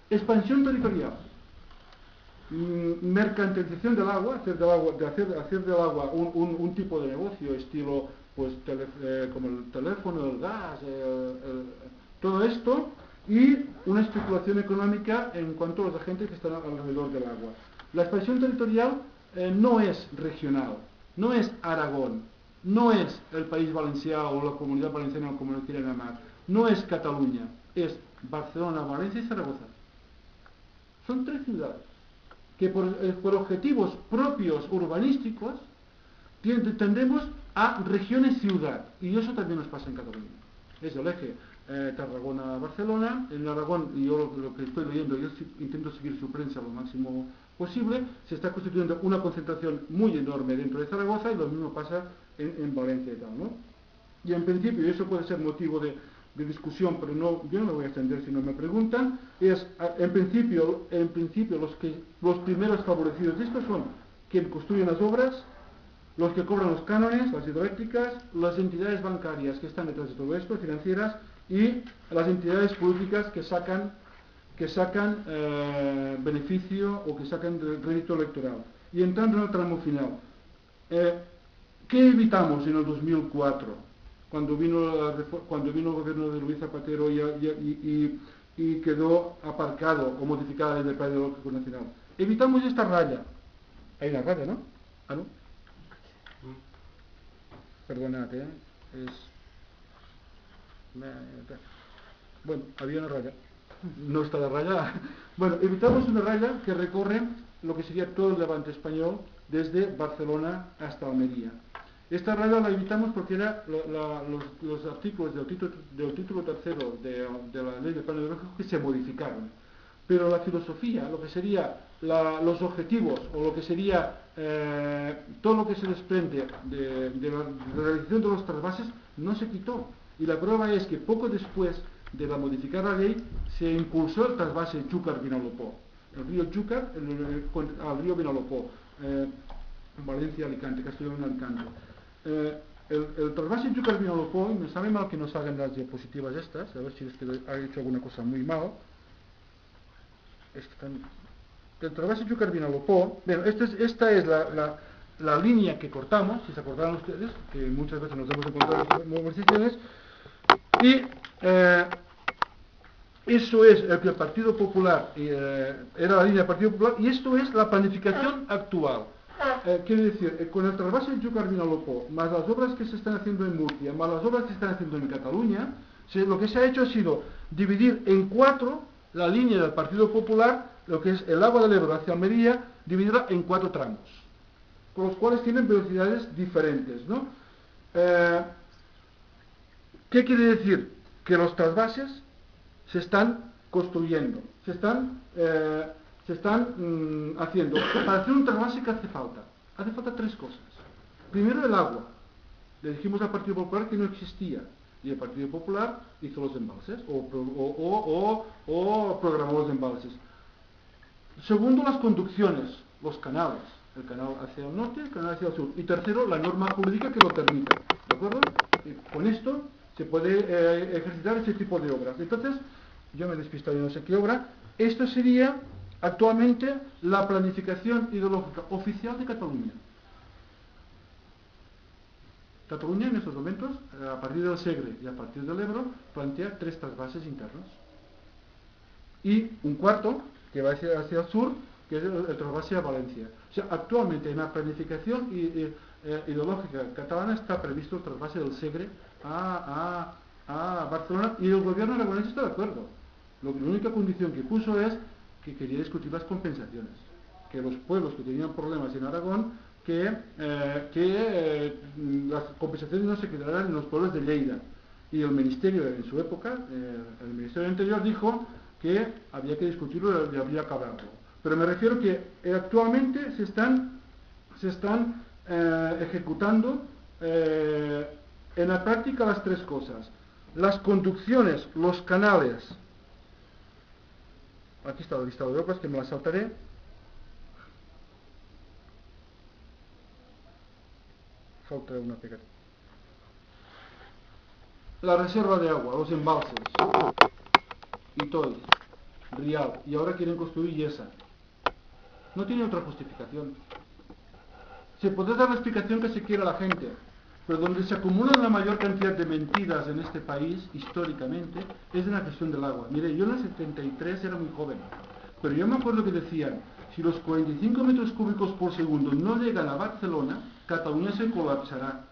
Expansión territorial. Mercantilización del agua, hacer del agua un tipo de negocio, estilo pues como el teléfono, el gas, todo esto, y una especulación económica en cuanto a los agentes que están alrededor del agua. La expansión territorial no es regional, no es Aragón, no es el País Valenciano o la Comunidad Valenciana, como lo quieran llamar, no es Cataluña, es Barcelona, Valencia y Zaragoza. Son 3 ciudades que por objetivos propios urbanísticos tendemos a regiones-ciudad, y eso también nos pasa en Cataluña. Es el eje Tarragona-Barcelona. En Aragón, y yo lo que estoy leyendo, yo intento seguir su prensa lo máximo posible, se está constituyendo una concentración muy enorme dentro de Zaragoza, y lo mismo pasa en Valencia y tal, ¿no? Y en principio, y eso puede ser motivo de discusión, pero yo no me voy a extender si no me preguntan, es en principio los primeros favorecidos de esto son quienes construyen las obras, los que cobran los cánones, las hidroeléctricas, las entidades bancarias que están detrás de todo esto, financieras, y las entidades públicas que sacan beneficio o que sacan rédito electoral. Y entrando en el tramo final, ¿qué evitamos en el 2004? Cuando vino el gobierno de Luis Zapatero y quedó aparcado o modificada la ley del Plan Hidrológico Nacional. Evitamos esta raya. Hay una raya, ¿no? ¿Ah, no? Perdonad, Bueno, había una raya. No está la raya. Bueno, evitamos una raya que recorre lo que sería todo el levante español desde Barcelona hasta Almería. Esta raya la evitamos porque era los artículos del título tercero de la ley de plan hidrológico que se modificaron. Pero la filosofía, lo que sería los objetivos, o lo que sería todo lo que se desprende de la realización de los trasvases, no se quitó. Y la prueba es que poco después de modificar la ley, se impulsó el trasvase Xúcar-Vinalopó. El río Xúcar al río Vinalopó. Valencia-Alicante, Castellón-Alicante. El trasvase Xúcar-Vinalopó, me sabe mal que no salgan las diapositivas estas, a ver si es que ha hecho alguna cosa muy mal. El trasvase Xúcar-Vinalopó, bueno, esta es la línea que cortamos, si se acordarán ustedes, que muchas veces nos hemos encontrado en conversaciones, y eso es el que el Partido Popular, era la línea del Partido Popular, y esto es la planificación actual. Quiere decir, con el trasvase de Xúcar-Vinalopó, más las obras que se están haciendo en Murcia, más las obras que se están haciendo en Cataluña, lo que se ha hecho ha sido dividir en 4 la línea del Partido Popular, lo que es el agua del Ebro hacia Almería, dividida en 4 tramos, con los cuales tienen velocidades diferentes, ¿no? ¿Qué quiere decir? Que los trasvases se están construyendo, se están haciendo. Para hacer un trasvase, ¿qué hace falta? Hace falta 3 cosas. Primero, el agua. Le dijimos al Partido Popular que no existía, y el Partido Popular hizo los embalses o programó los embalses. Segundo, las conducciones, los canales, el canal hacia el norte y el canal hacia el sur. Y tercero, la norma jurídica que lo permita, ¿de acuerdo? Y con esto se puede ejercitar ese tipo de obras. Entonces, yo me he despistado y no sé qué obra. Esto sería actualmente la planificación hidrológica oficial de Cataluña. Cataluña en estos momentos, a partir del Segre y a partir del Ebro, plantea 3 trasvases internos. Y un cuarto, que va hacia el sur, que es el trasvase a Valencia. O sea, actualmente en la planificación hidrológica catalana está previsto el trasvase del Segre a Barcelona, y el gobierno aragonés está de acuerdo. La única condición que puso es que quería discutir las compensaciones, que los pueblos que tenían problemas en Aragón, que las compensaciones no se quedaran en los pueblos de Lleida. Y el ministerio, en su época, el ministerio anterior dijo que había que discutirlo y habría que hablarlo. Pero me refiero que actualmente se están ejecutando en la práctica las 3 cosas. Las conducciones, los canales. Aquí está el listado de obras, que me las saltaré. Falta una pegada. La reserva de agua, los embalses y todo. Rialb, y ahora quieren construir Yesa. No tiene otra justificación. Se podrá dar la explicación que se quiera a la gente, pero donde se acumulan la mayor cantidad de mentiras en este país, históricamente, es en la gestión del agua. Mire, yo en el 73 era muy joven, pero yo me acuerdo que decían, si los 45 metros cúbicos por segundo no llegan a Barcelona, Cataluña se colapsará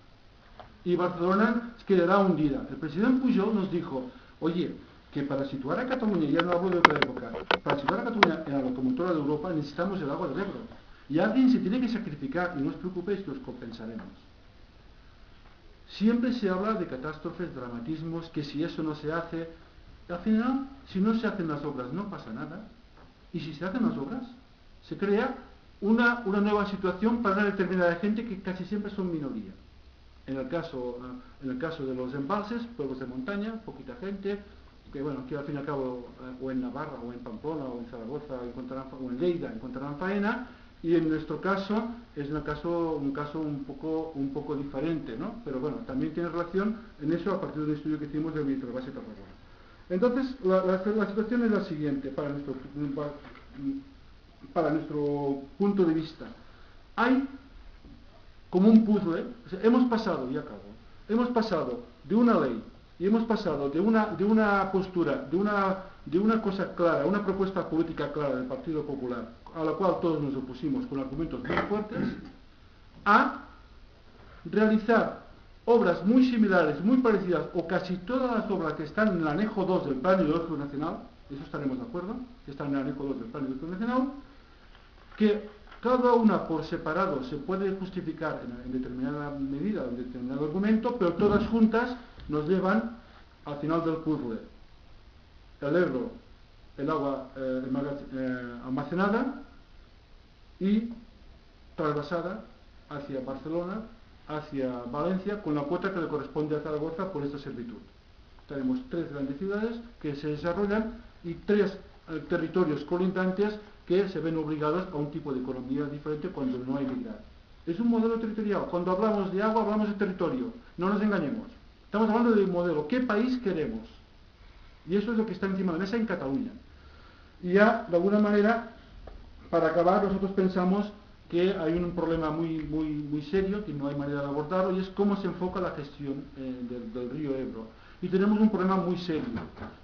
y Barcelona quedará hundida. El presidente Pujol nos dijo, oye, que para situar a Cataluña, ya no hablo de otra época, para situar a Cataluña en la locomotora de Europa necesitamos el agua del Ebro. Y alguien se tiene que sacrificar, y no os preocupéis que os compensaremos. Siempre se habla de catástrofes, dramatismos, que si eso no se hace, al final, si no se hacen las obras no pasa nada. Y si se hacen las obras, se crea una nueva situación para una determinada gente que casi siempre son minoría. En el caso de los embalses, pueblos de montaña, poquita gente, que bueno, que al fin y al cabo, o en Navarra, o en Pamplona, o en Zaragoza, o en Lleida, encontrarán faena, y en nuestro caso es un caso un poco diferente, ¿no? Pero bueno, también tiene relación en eso a partir de un estudio que hicimos del Ministro de Base Tarragona. Entonces, la situación es la siguiente, para nuestro punto de vista. Hay como un puzzle, o sea, hemos pasado de una ley, y hemos pasado de una postura, de una cosa clara, una propuesta política clara del Partido Popular, a la cual todos nos opusimos con argumentos muy fuertes, a realizar obras muy similares, muy parecidas, o casi todas las obras que están en el anejo 2 del Plan Hidrológico Nacional, eso estaremos de acuerdo, que están en el anejo 2 del Plan Hidrológico Nacional, que cada una por separado se puede justificar en determinada medida, en determinado argumento, pero todas juntas nos llevan al final del puzzle. El Ebro, el agua almacenada y trasvasada hacia Barcelona, hacia Valencia, con la cuota que le corresponde a Zaragoza por esta servitud. Tenemos 3 grandes ciudades que se desarrollan y 3 territorios colindantes que se ven obligados a un tipo de economía diferente cuando no hay migrar. Es un modelo territorial. Cuando hablamos de agua, hablamos de territorio. No nos engañemos. Estamos hablando de un modelo. ¿Qué país queremos? Y eso es lo que está encima de la mesa en Cataluña. Y ya, de alguna manera, para acabar, nosotros pensamos que hay un problema muy serio, que no hay manera de abordarlo, y es cómo se enfoca la gestión del río Ebro. Y tenemos un problema muy serio.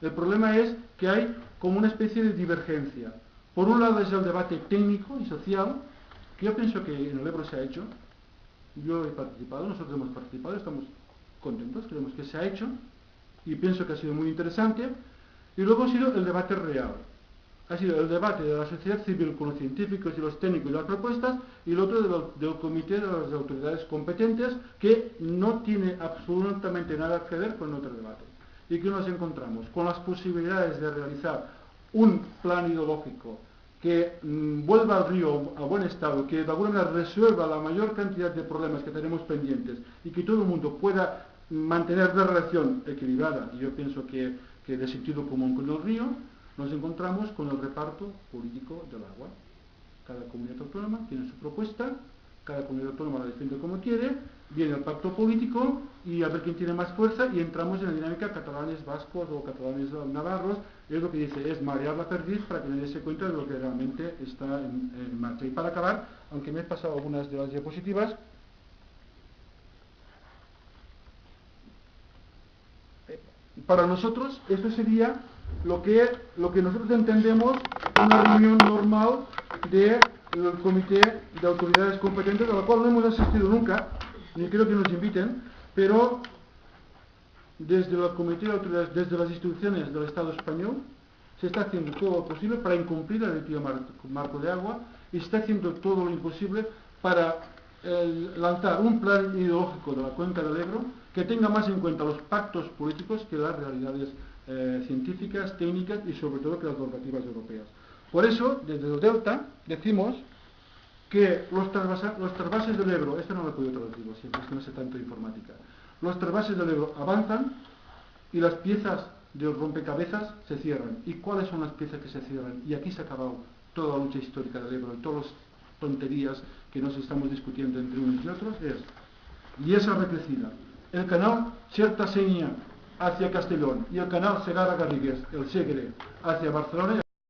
El problema es que hay como una especie de divergencia. Por un lado es el debate técnico y social, que yo pienso que en el Ebro se ha hecho. Yo he participado, nosotros hemos participado, estamos contentos, creemos que se ha hecho, y pienso que ha sido muy interesante. Y luego ha sido el debate real. Ha sido el debate de la sociedad civil con los científicos y los técnicos y las propuestas, y el otro del comité de las autoridades competentes, que no tiene absolutamente nada que ver con el otro debate. Y que nos encontramos con las posibilidades de realizar un plan hidrológico que vuelva al río a buen estado, que de alguna manera resuelva la mayor cantidad de problemas que tenemos pendientes y que todo el mundo pueda mantener una relación equilibrada, y yo pienso que de sentido común con el río. Nos encontramos con el reparto político del agua. Cada comunidad autónoma tiene su propuesta, cada comunidad autónoma la defiende como quiere, viene el pacto político y a ver quién tiene más fuerza, y entramos en la dinámica catalanes vascos o catalanes navarros. Es lo que dice, es marear la perdiz para que nadie se cuenta de lo que realmente está en marcha. Y para acabar, aunque me he pasado algunas de las diapositivas, para nosotros esto sería lo que nosotros entendemos una reunión normal del Comité de Autoridades Competentes, a la cual no hemos asistido nunca, ni creo que nos inviten, pero desde el Comité de Autoridades, desde las instituciones del Estado español, se está haciendo todo lo posible para incumplir la Directiva Marco de Agua, y se está haciendo todo lo imposible para lanzar un plan ideológico de la cuenca del Ebro que tenga más en cuenta los pactos políticos que las realidades científicas, técnicas y sobre todo que las normativas europeas. Por eso, desde el Delta, decimos que los trasvases del Ebro, esto no lo he podido traducir, siempre es que no sé tanto de informática, los trasvases del Ebro avanzan y las piezas del rompecabezas se cierran. ¿Y cuáles son las piezas que se cierran? Y aquí se ha acabado toda la lucha histórica del Ebro y todas las tonterías que nos estamos discutiendo entre unos y otros. Y esa recrecida, el canal Xerta-Sénia hacia Castellón y el canal Segarra-Garrigues, el Segre, hacia Barcelona.